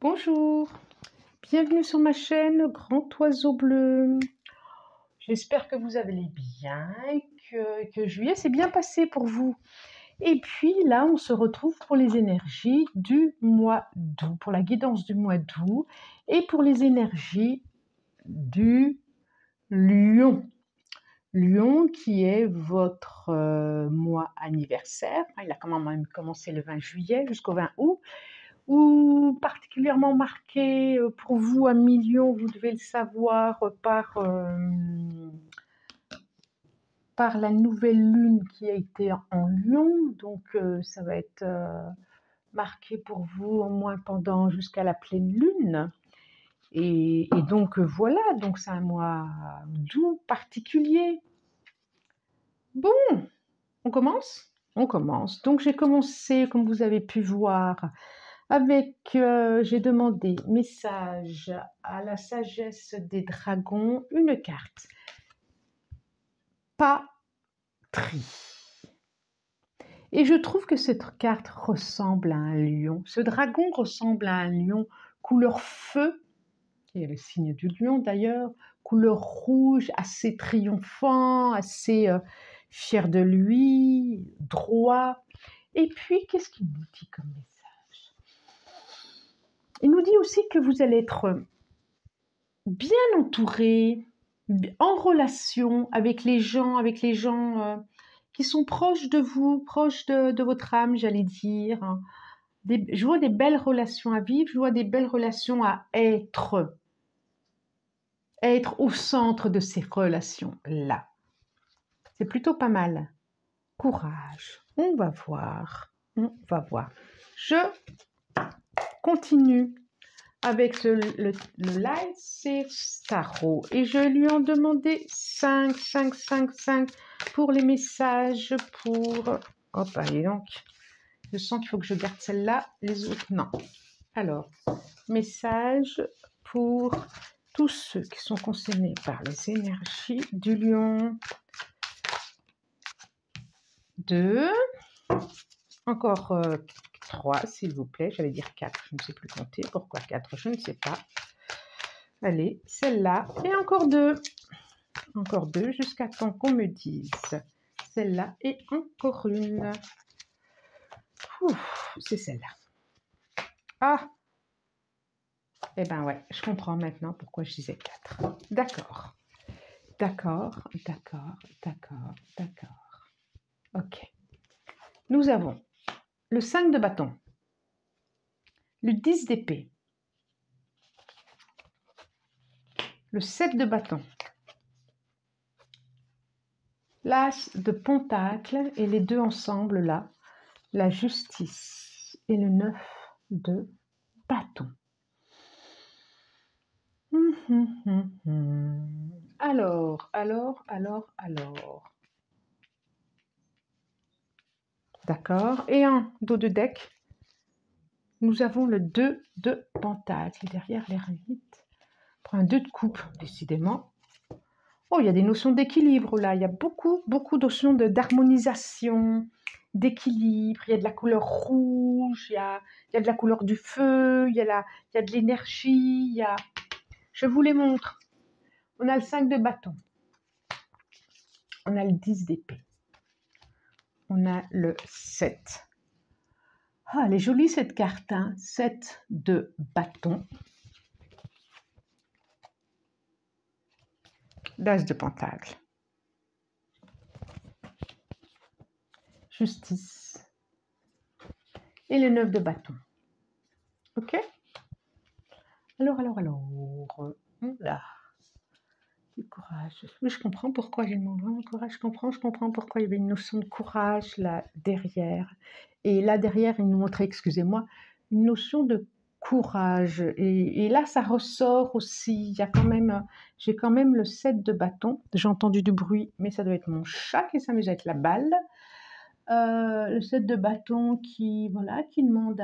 Bonjour, bienvenue sur ma chaîne Grand Oiseau Bleu. J'espère que vous allez bien et que juillet s'est bien passé pour vous. Et puis là, on se retrouve pour les énergies du mois d'août, pour la guidance du mois d'août et pour les énergies du Lion. Lion qui est votre mois anniversaire. Il a quand même commencé le 20 juillet jusqu'au 20 août. Ou particulièrement marqué pour vous à million, vous devez le savoir, par la nouvelle lune qui a été en Lion. Donc ça va être marqué pour vous au moins pendant jusqu'à la pleine lune. Et donc voilà, donc c'est un mois doux, particulier. Bon, on commence? On commence. Donc j'ai commencé, comme vous avez pu voir, avec, j'ai demandé message à la sagesse des dragons, une carte. Patrie. Et je trouve que cette carte ressemble à un lion. Ce dragon ressemble à un lion couleur feu, qui est le signe du lion d'ailleurs, couleur rouge, assez triomphant, assez fier de lui, droit. Et puis, qu'est-ce qu'il nous dit comme message? Il nous dit aussi que vous allez être bien entouré, en relation avec les gens qui sont proches de vous, proches de votre âme, j'allais dire. Je vois des belles relations à vivre, je vois des belles relations à être au centre de ces relations-là. C'est plutôt pas mal. Courage, on va voir, on va voir. Je continue avec le Light Tarot et je lui ai demandé 5 pour les messages pour... Hop, allez donc, je sens qu'il faut que je garde celle-là, les autres non. Alors, message pour tous ceux qui sont concernés par les énergies du lion. 2, encore 3 s'il vous plaît, j'allais dire 4, je ne sais plus compter, pourquoi 4, je ne sais pas. Allez, celle-là, et encore 2 jusqu'à temps qu'on me dise celle-là et encore une. C'est celle-là. Ah, eh ben ouais, je comprends maintenant pourquoi je disais 4. D'accord. Ok. Nous avons le 5 de bâton, le 10 d'épée, le 7 de bâton, l'as de pentacle et les deux ensemble là, la justice et le 9 de bâton. Alors. D'accord. Et en dos de deck, nous avons le 2 de pentacle. Derrière l'ermite, pour un 2 de coupe, décidément. Oh, il y a des notions d'équilibre là. Il y a beaucoup de notions d'harmonisation, d'équilibre. Il y a de la couleur rouge, il y a de la couleur du feu, il y a de l'énergie. Je vous les montre. On a le 5 de bâton. On a le 10 d'épée. On a le 7. Ah, elle est jolie cette carte, hein. 7 de bâton. L'as de pentacle. Justice. Et le 9 de bâton. Ok? Alors. Là. Du courage. Oui, je comprends pourquoi j'ai demandé vraiment courage. Je comprends pourquoi il y avait une notion de courage là derrière. Et là derrière, il nous montrait, excusez-moi, une notion de courage. Et là, ça ressort aussi. Il y a quand même, j'ai quand même le 7 de bâton. J'ai entendu du bruit, mais ça doit être mon chat qui s'amuse avec la balle. Le 7 de bâton qui demande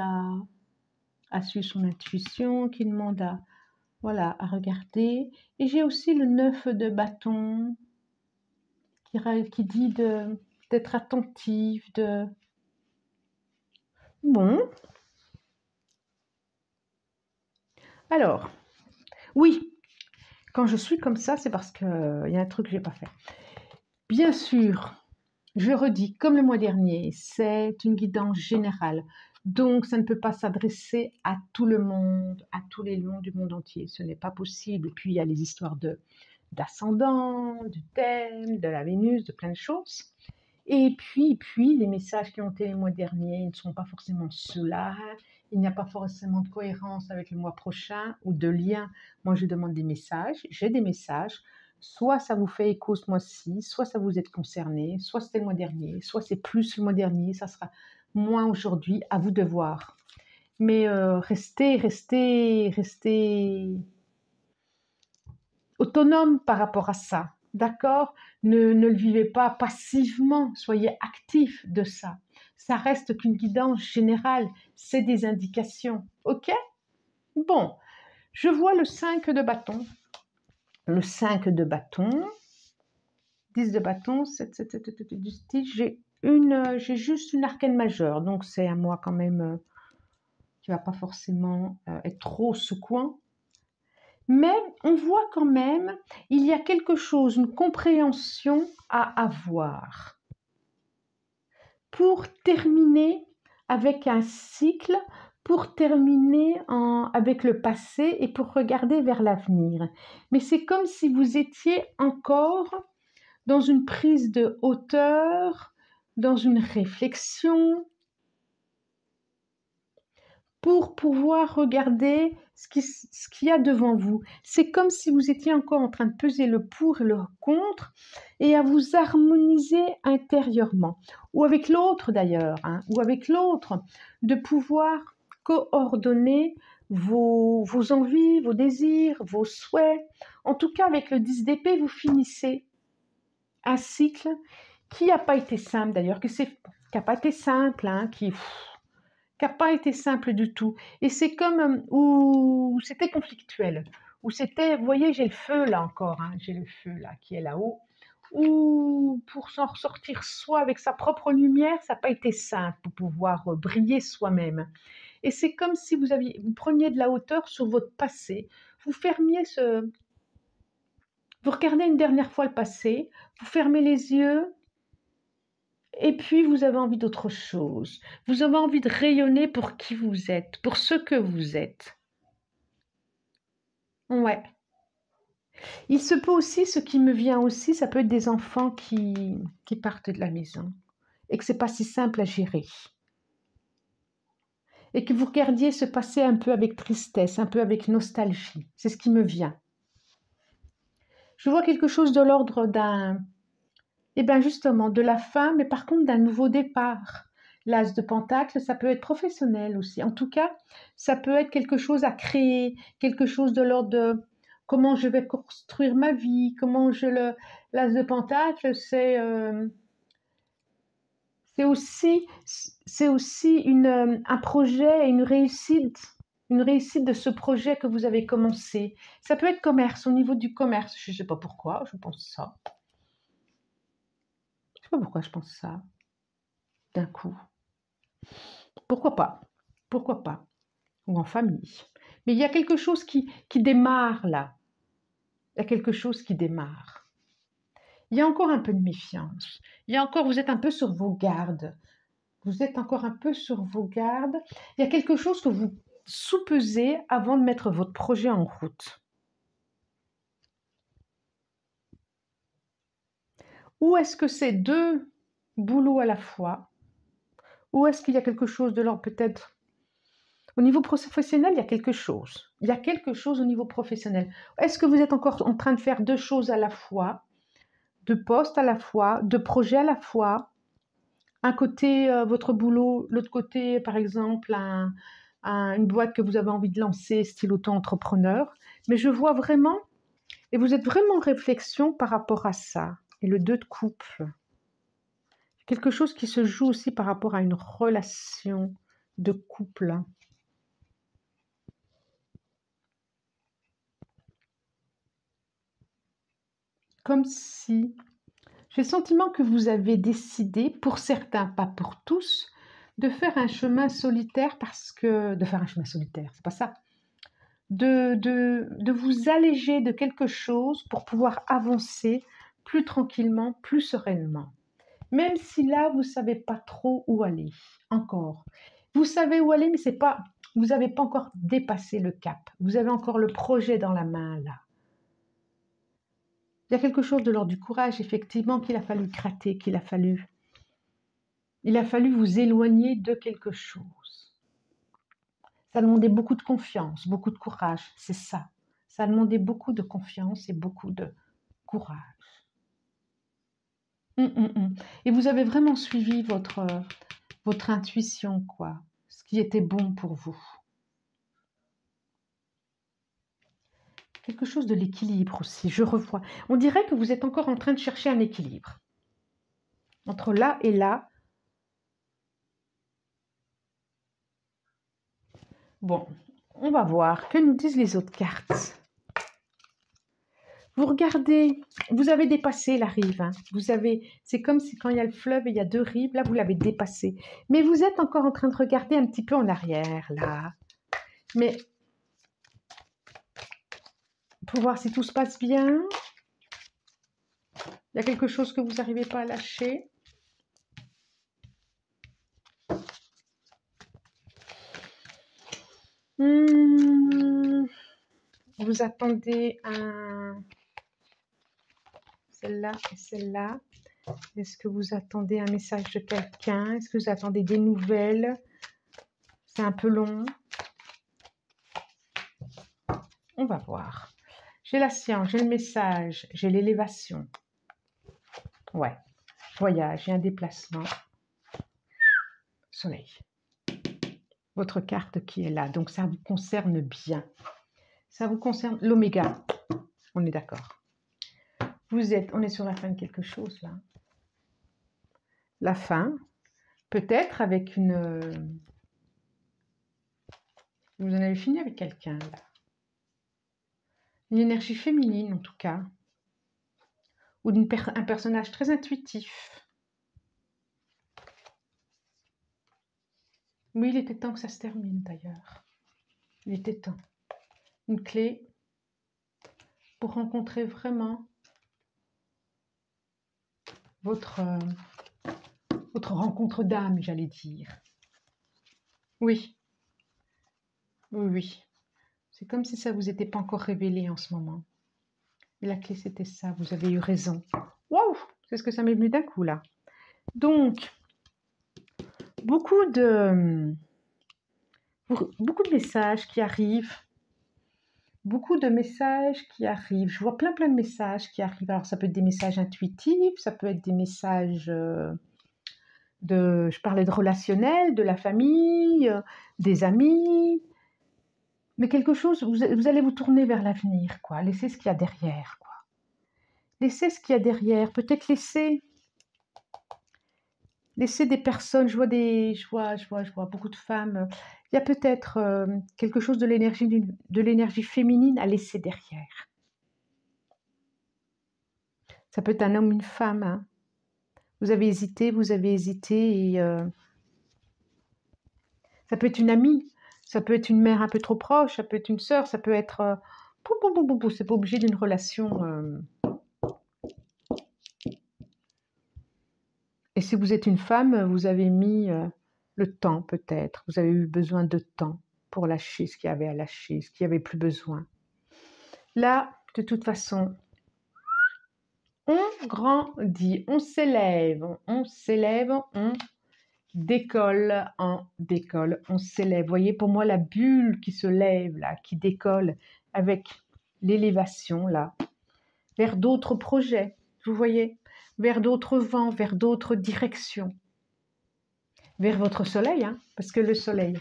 à suivre son intuition, qui demande à regarder. Et j'ai aussi le 9 de bâton qui dit d'être attentif, Bon. Alors, oui, quand je suis comme ça, c'est parce qu'il y a un truc que je n'ai pas fait. Bien sûr, je redis, comme le mois dernier, c'est une guidance générale. Donc, ça ne peut pas s'adresser à tout le monde, à tous les lions du monde entier. Ce n'est pas possible. Et puis, il y a les histoires d'ascendant, du thème, de la Vénus, de plein de choses. Et puis, les messages qui ont été le mois dernier ne sont pas forcément ceux-là. Il n'y a pas forcément de cohérence avec le mois prochain ou de lien. Moi, je demande des messages. J'ai des messages. Soit ça vous fait écho ce mois-ci, soit ça vous êtes concerné, soit c'était le mois dernier, soit c'est plus le mois dernier, ça sera moins aujourd'hui. À vous de voir. Mais restez autonome par rapport à ça. D'accord? Ne le vivez pas passivement, soyez actif de ça. Ça reste qu'une guidance générale, c'est des indications. Ok? Bon, je vois le 5 de bâton. Le 5 de bâton, 10 de bâton, 7, 7, 7, 7, 7 du style. J'ai juste une arcane majeure, donc c'est un mois quand même qui ne va pas forcément être trop secouant. Mais on voit quand même, il y a quelque chose, une compréhension à avoir. Pour terminer avec un cycle, pour terminer avec le passé et pour regarder vers l'avenir. Mais c'est comme si vous étiez encore dans une prise de hauteur, dans une réflexion, pour pouvoir regarder ce qu'il y a devant vous. C'est comme si vous étiez encore en train de peser le pour et le contre et à vous harmoniser intérieurement. Ou avec l'autre d'ailleurs, ou avec l'autre, de pouvoir coordonner vos envies, vos désirs, vos souhaits. En tout cas, avec le 10 d'épée, vous finissez un cycle qui n'a pas été simple d'ailleurs, qui n'a pas été simple, qui n'a pas été simple du tout. Et c'est comme où c'était conflictuel, où c'était, vous voyez, j'ai le feu là encore, j'ai le feu là qui est là-haut, où pour s'en ressortir soi avec sa propre lumière, ça n'a pas été simple pour pouvoir briller soi-même. Et c'est comme si vous preniez de la hauteur sur votre passé, vous fermiez vous regardez une dernière fois le passé, vous fermez les yeux, et puis vous avez envie d'autre chose. Vous avez envie de rayonner pour qui vous êtes, pour ce que vous êtes. Ouais. Il se peut aussi, ce qui me vient aussi, ça peut être des enfants qui partent de la maison et que c'est pas si simple à gérer. Et que vous regardiez se passer un peu avec tristesse, un peu avec nostalgie. C'est ce qui me vient. Je vois quelque chose de l'ordre justement, de la fin, mais par contre d'un nouveau départ. L'as de Pentacle, ça peut être professionnel aussi. En tout cas, ça peut être quelque chose à créer, quelque chose de l'ordre de comment je vais construire ma vie, L'as de Pentacle, c'est aussi un projet, une réussite de ce projet que vous avez commencé. Ça peut être commerce, au niveau du commerce. Je ne sais pas pourquoi, je pense ça. Je ne sais pas pourquoi je pense ça, d'un coup. Pourquoi pas? Pourquoi pas? Ou en famille. Mais il y a quelque chose qui démarre là. Il y a quelque chose qui démarre. Il y a encore un peu de méfiance. Vous êtes un peu sur vos gardes. Vous êtes encore un peu sur vos gardes. Il y a quelque chose que vous soupesez avant de mettre votre projet en route. Ou est-ce que c'est deux boulots à la fois? Ou est-ce qu'il y a quelque chose de l'ordre peut-être au niveau professionnel, il y a quelque chose. Il y a quelque chose au niveau professionnel. Est-ce que vous êtes encore en train de faire deux choses à la fois, deux postes à la fois, deux projets à la fois? Un côté, votre boulot, l'autre côté, par exemple, une boîte que vous avez envie de lancer, style auto-entrepreneur. Mais je vois vraiment, et vous êtes vraiment en réflexion par rapport à ça. Et le 2 de coupe. Quelque chose qui se joue aussi par rapport à une relation de couple. Comme si, j'ai le sentiment que vous avez décidé, pour certains, pas pour tous, de faire un chemin solitaire c'est pas ça. de vous alléger de quelque chose pour pouvoir avancer plus tranquillement, plus sereinement. Même si là, vous ne savez pas trop où aller, encore. Vous savez où aller, mais c'est pas, vous n'avez pas encore dépassé le cap. Vous avez encore le projet dans la main, là. Il y a quelque chose de l'ordre du courage, effectivement, qu'il a fallu gratter, il a fallu vous éloigner de quelque chose. Ça demandait beaucoup de confiance, beaucoup de courage, c'est ça. Ça demandait beaucoup de confiance et beaucoup de courage. Et vous avez vraiment suivi votre intuition, quoi, ce qui était bon pour vous. Quelque chose de l'équilibre aussi, je revois. On dirait que vous êtes encore en train de chercher un équilibre. Entre là et là. Bon, on va voir. Que nous disent les autres cartes? Vous regardez, vous avez dépassé la rive. Hein. C'est comme si quand il y a le fleuve et il y a deux rives, là vous l'avez dépassé. Mais vous êtes encore en train de regarder un petit peu en arrière, là. Mais pour voir si tout se passe bien. Il y a quelque chose que vous n'arrivez pas à lâcher. Vous attendez celle-là et celle-là. Est-ce que vous attendez un message de quelqu'un? Est-ce que vous attendez des nouvelles? C'est un peu long. On va voir. J'ai la science, j'ai le message, j'ai l'élévation. Ouais. Voyage et un déplacement. Soleil. Votre carte qui est là. Donc, ça vous concerne bien. Ça vous concerne l'oméga. On est d'accord. On est sur la fin de quelque chose, là. La fin. Peut-être avec une... Vous en avez fini avec quelqu'un, là. Une énergie féminine, en tout cas. Ou un personnage très intuitif. Oui, il était temps que ça se termine, d'ailleurs. Il était temps. Une clé pour rencontrer vraiment votre rencontre d'âme, j'allais dire. Oui. Oui, oui. C'est comme si ça ne vous était pas encore révélé en ce moment. Et la clé, c'était ça. Vous avez eu raison. Waouh! C'est ce que ça m'est venu d'un coup, là. Donc, beaucoup de messages qui arrivent. Beaucoup de messages qui arrivent. Je vois plein de messages qui arrivent. Alors, ça peut être des messages intuitifs, ça peut être des messages je parlais de relationnel, de la famille, des amis. Mais quelque chose, vous allez vous tourner vers l'avenir, quoi. Laissez ce qu'il y a derrière, quoi. Laissez ce qu'il y a derrière. Peut-être laisser des personnes. Je vois beaucoup de femmes. Il y a peut-être quelque chose de l'énergie féminine à laisser derrière. Ça peut être un homme, une femme. Hein. Vous avez hésité et ça peut être une amie, ça peut être une mère un peu trop proche, ça peut être une sœur, ça peut être... c'est pas obligé d'une relation... Et si vous êtes une femme, vous avez mis le temps peut-être, vous avez eu besoin de temps pour lâcher ce qu'il y avait à lâcher, ce qu'il n'y avait plus besoin. Là, de toute façon, on grandit, on s'élève, on décolle, on s'élève. Vous voyez, pour moi, la bulle qui se lève, là, qui décolle avec l'élévation, là, vers d'autres projets, vous voyez, vers d'autres vents, vers d'autres directions, vers votre soleil, hein, parce que le soleil,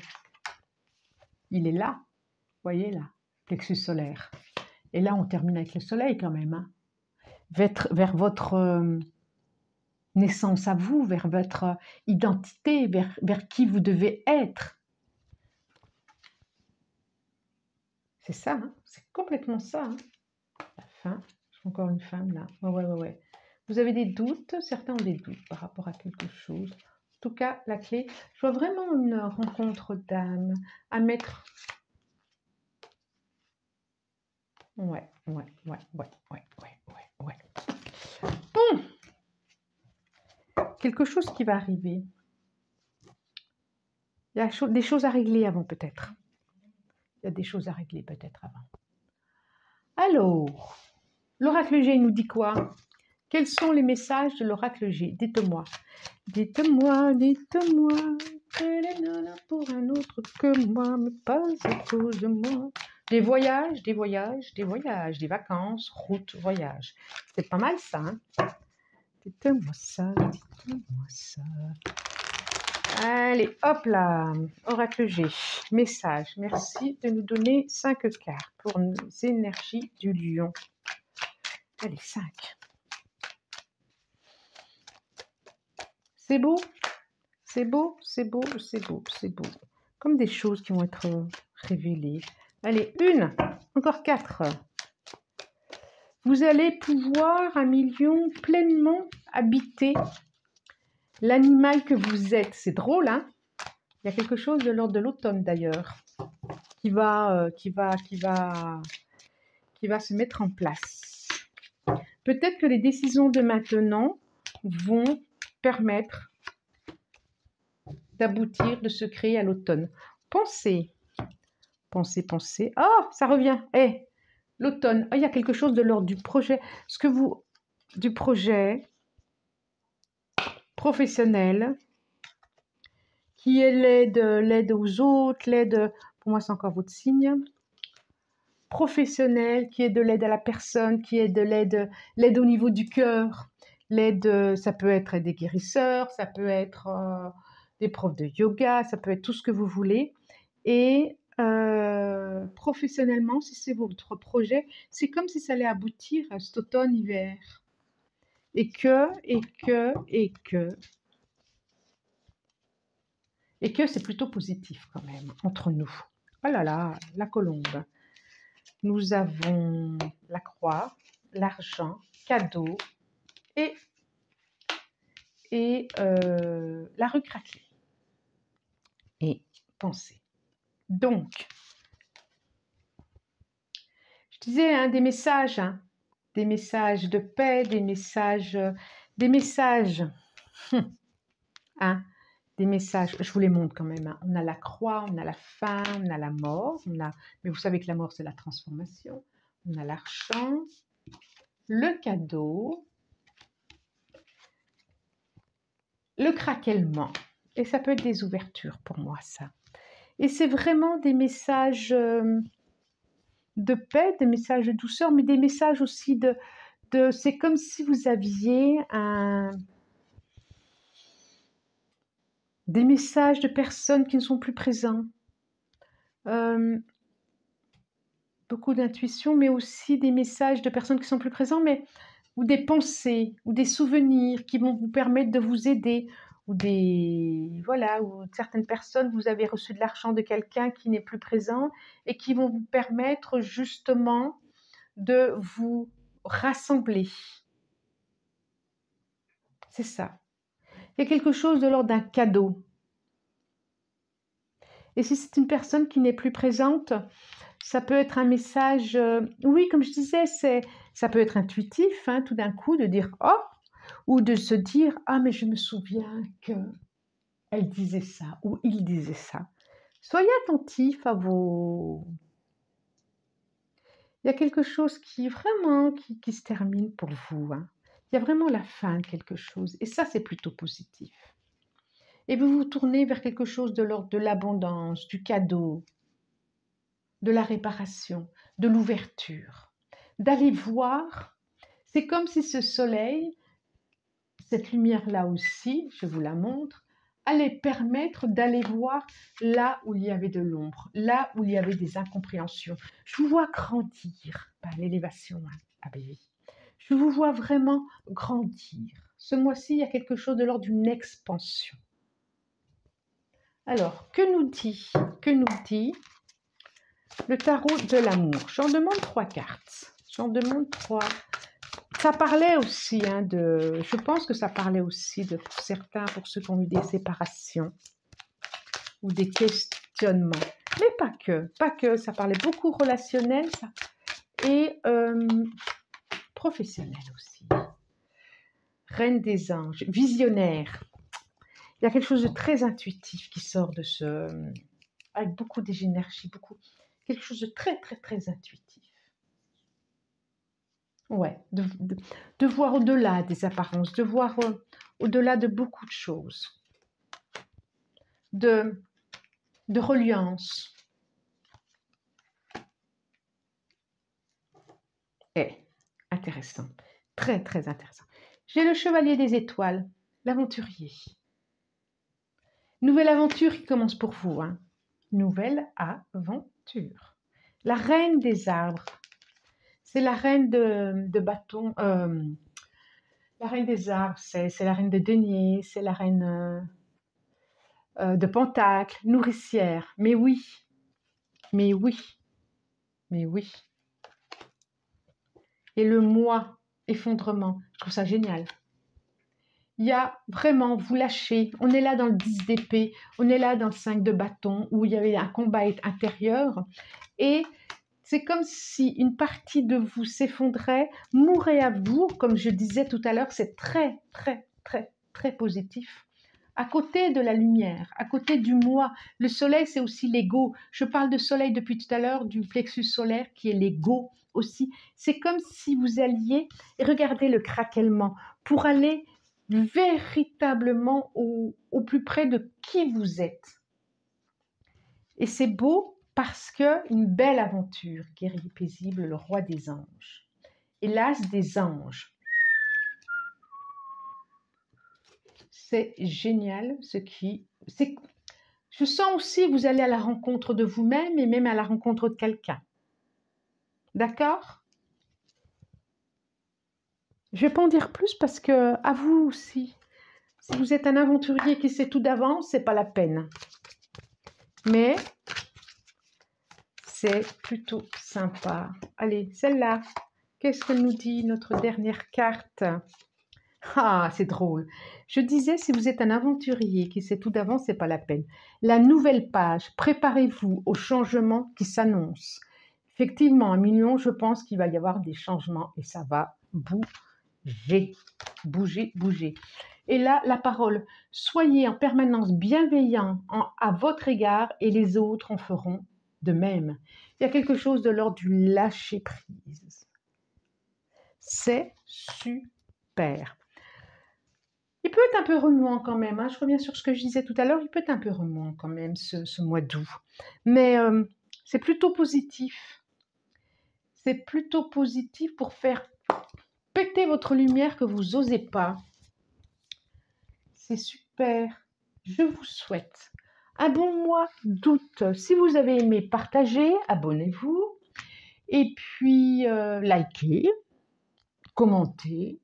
il est là, vous voyez, là, plexus solaire. Et là, on termine avec le soleil quand même, hein, vers votre... naissance à vous, vers votre identité, vers qui vous devez être. C'est ça, hein, c'est complètement ça. Hein. La fin, je vois encore une femme là. Ouais. Vous avez des doutes, certains ont des doutes par rapport à quelque chose. En tout cas, la clé, je vois vraiment une rencontre d'âme à mettre Ouais. Bon, quelque chose qui va arriver. Il y a des choses à régler avant peut-être. Il y a des choses à régler peut-être avant. Alors, l'oracle G nous dit quoi? Quels sont les messages de l'oracle G? Dites-moi. Dites-moi quelle est nana pour un autre que moi, mais pas à cause de moi. Des voyages, des vacances, route, voyage. C'est pas mal ça, hein? Dites-moi ça, dites-moi ça. Allez, hop là, oracle G, message. Merci de nous donner 5 cartes pour les énergies du lion. Allez, 5. C'est beau, c'est beau, c'est beau, c'est beau, c'est beau. Comme des choses qui vont être révélées. Allez, 1, encore 4. Vous allez pouvoir, 1 million, pleinement habiter l'animal que vous êtes. C'est drôle, hein? Il y a quelque chose de l'ordre de l'automne d'ailleurs qui va se mettre en place. Peut-être que les décisions de maintenant vont permettre d'aboutir, de se créer à l'automne. Pensez. Oh, ça revient. Hey, l'automne. Oh, il y a quelque chose de l'ordre du projet. Du projet professionnel qui est l'aide aux autres, l'aide, pour moi c'est encore votre signe, professionnel, qui est de l'aide à la personne, qui est de l'aide au niveau du cœur, l'aide, ça peut être des guérisseurs, ça peut être des profs de yoga, ça peut être tout ce que vous voulez. Et professionnellement, si c'est votre projet, c'est comme si ça allait aboutir à cet automne-hiver. Et que c'est plutôt positif quand même, entre nous. Oh là là, la colombe. Nous avons la croix, l'argent, cadeau et la rue craquelée. Et pensée. Donc, je disais, hein, des messages de paix, des messages, hein, des messages, je vous les montre quand même, hein. On a la croix, on a la fin, on a la mort, mais vous savez que la mort c'est la transformation, on a l'argent, le cadeau, le craquellement, et ça peut être des ouvertures pour moi ça. Et c'est vraiment des messages de paix, des messages de douceur, mais des messages aussi c'est comme si vous aviez des messages de personnes qui ne sont plus présents. Beaucoup d'intuition, mais aussi des messages de personnes qui sont plus présentes, ou des pensées, ou des souvenirs qui vont vous permettre de vous aider, ou certaines personnes, vous avez reçu de l'argent de quelqu'un qui n'est plus présent, et qui vont vous permettre justement de vous rassembler. C'est ça. Il y a quelque chose de l'ordre d'un cadeau. Et si c'est une personne qui n'est plus présente, ça peut être un message, oui, comme je disais, ça peut être intuitif, hein, tout d'un coup, de dire « oh », ou de se dire « ah, mais je me souviens qu'elle disait ça » ou « il disait ça ». Soyez attentifs à vos... Il y a quelque chose qui vraiment qui se termine pour vous, hein. Il y a vraiment la fin de quelque chose, et ça, c'est plutôt positif. Et vous vous tournez vers quelque chose de l'ordre de l'abondance, du cadeau, de la réparation, de l'ouverture, d'aller voir. C'est comme si ce soleil, cette lumière-là aussi, je vous la montre, allait permettre d'aller voir là où il y avait de l'ombre, là où il y avait des incompréhensions. Je vous vois grandir par l'élévation, hein, ah ben oui. Je vous vois vraiment grandir. Ce mois-ci, il y a quelque chose de l'ordre d'une expansion. Alors, que nous dit le tarot de l'amour? J'en demande 3 cartes. J'en demande 3. Ça parlait aussi, hein, je pense que ça parlait aussi pour certains, pour ceux qui ont eu des séparations ou des questionnements. Mais pas que. Ça parlait beaucoup relationnel. et professionnel aussi. Reine des anges, visionnaire. Il y a quelque chose de très intuitif qui sort de ce... avec beaucoup d'énergie, quelque chose de très, très, très intuitif. Ouais, de voir au-delà des apparences, de voir au-delà de beaucoup de choses, de reliance. Intéressant, très, très intéressant. J'ai le chevalier des étoiles, l'aventurier. Nouvelle aventure qui commence pour vous, hein. Nouvelle aventure. La reine des arbres. C'est la reine de bâton. La reine des arbres, c'est la reine de denier, c'est la reine de pentacle, nourricière. Mais oui, mais oui, mais oui. Et le moi, effondrement, je trouve ça génial. Il y a vraiment, vous lâchez, on est là dans le 10 d'épée, on est là dans le 5 de bâton, où il y avait un combat intérieur, et c'est comme si une partie de vous s'effondrait, mourait à vous, comme je disais tout à l'heure, c'est très, très, très, très positif. À côté de la lumière, à côté du moi, le soleil c'est aussi l'ego. Je parle de soleil depuis tout à l'heure, du plexus solaire qui est l'ego aussi. C'est comme si vous alliez, et regardez le craquellement, pour aller véritablement au plus près de qui vous êtes. Et c'est beau parce que une belle aventure, guerrier paisible, le roi des anges. Et l'as des anges. C'est génial ce qui... Je sens aussi que vous allez à la rencontre de vous-même et même à la rencontre de quelqu'un. D'accord? Je ne vais pas en dire plus parce que, à vous aussi, si vous êtes un aventurier qui sait tout d'avance, ce n'est pas la peine. Mais c'est plutôt sympa. Allez, celle-là, qu'est-ce que nous dit notre dernière carte? Ah, c'est drôle. Je disais, si vous êtes un aventurier qui sait tout d'avance, c'est pas la peine. La nouvelle page, préparez-vous aux changements qui s'annoncent. Effectivement, à Million, je pense qu'il va y avoir des changements et ça va bouger, bouger, bouger. Et là, la parole, soyez en permanence bienveillant à votre égard et les autres en feront de même. Il y a quelque chose de l'ordre du lâcher-prise. C'est super. Il peut être un peu remuant quand même, hein. Je reviens sur ce que je disais tout à l'heure, il peut être un peu remuant quand même ce mois d'août. Mais c'est plutôt positif. C'est plutôt positif pour faire péter votre lumière que vous n'osez pas. C'est super. Je vous souhaite un bon mois d'août. Si vous avez aimé, partagez, abonnez-vous. Et puis, likez, commentez.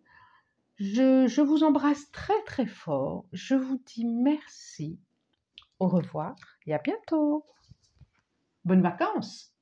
Je vous embrasse très très fort. Je vous dis merci. Au revoir et à bientôt. Bonnes vacances!